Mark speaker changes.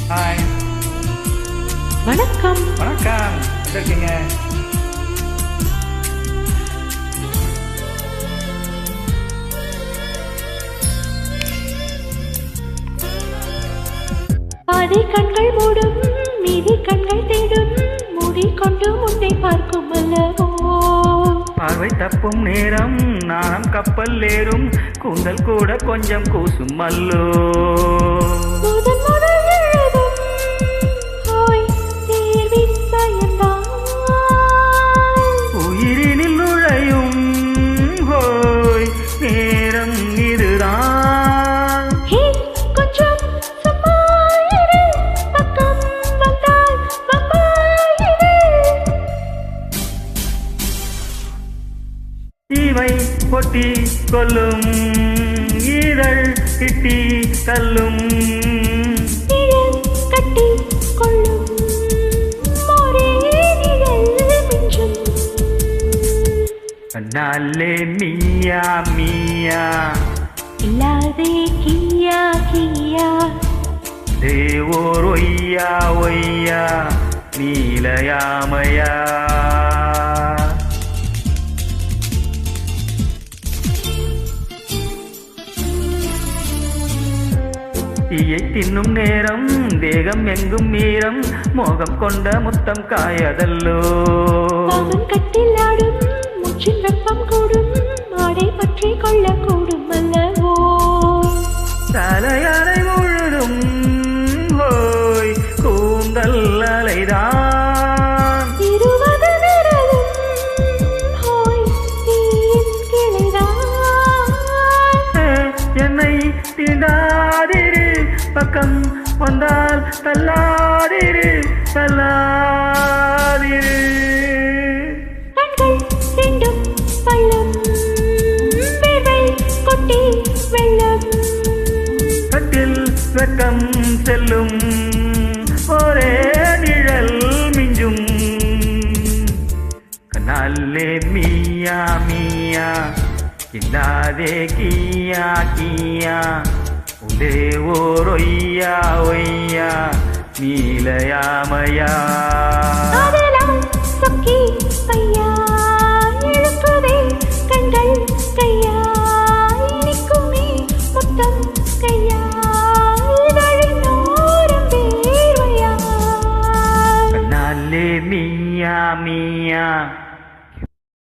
Speaker 1: Hi.
Speaker 2: வணக்கம்.
Speaker 1: வணக்கம். எப்படி இருக்கீங்க?
Speaker 2: பாதி கண்கள் மூடும், மீதி கண்கள் தேடும், மூடிக்கொண்டு முன்னே பார்க்கும் அல்லவோ.
Speaker 1: பார்வை தப்பும் நேரம் நாணம் கப்பல் ஏறும், கூந்தல் கூட கொஞ்சம் கூசும் அல்லோ.
Speaker 2: முதன் முதல் எழுதும் ஹோய் தேர்வின் பயன்தான்,
Speaker 1: உயிரினில் நுழையும் ஹோய் நேரம் இதுதான்.
Speaker 2: ஹே கொஞ்சம் சும்மா இரு, பக்கம் வந்தால் வம்பாயிரு.
Speaker 1: தீமை பொட்டி கொல்லும், ஈரல் கிட்டி தள்ளும்,
Speaker 2: நிழல் கட்டி கொள்ளும், ஒரே நிழல் மிஞ்சும்.
Speaker 1: கண்ணாலே மியா மியா
Speaker 2: இல்லாதே கியா கியா,
Speaker 1: தேவோர் ஒய்யா ஒய்யா நீலயாமயா. தீயை தின்னும் நேரம் தேகம் எங்கும் மீறம், மோகம் கொண்ட முத்தம் காயதல்லோ.
Speaker 2: பாவம் கட்டில் ஆடும், மூச்சின் வெப்பம் கூடும், மாடை பற்றி கொள்ளக்கூடும் அல்லவோ.
Speaker 1: தலையறை முழுதும் ஹோய் கூந்தல் அலைதான்,
Speaker 2: இருவது விரலும் ஹோய் தீயின் கிளைதான்.
Speaker 1: என்னை தீண்டாதிரு, பக்கம் வந்தால் தள்ளாதிரு தள்ளாதிரு.
Speaker 2: கண்கள் ரெண்டும் பள்ளம், வேர்வை கொட்டி வெள்ளம்,
Speaker 1: கட்டில் வெக்கம் செல்லும், ஒரே நிழல் மிஞ்சும். கண்ணாலே மியா மியா இல்லாதே கியா கியா, உதே ஓர் ஒய்யா ஒய்யா நீலயாமயா.
Speaker 2: அதெல்லாம் சொக்கி பையா இழுக்குதே கண்கள் கையா, இனிக்குமே முத்தம் கையா, இதழின் ஓரம் வேர்வையா.
Speaker 1: கண்ணாலே மியா மியா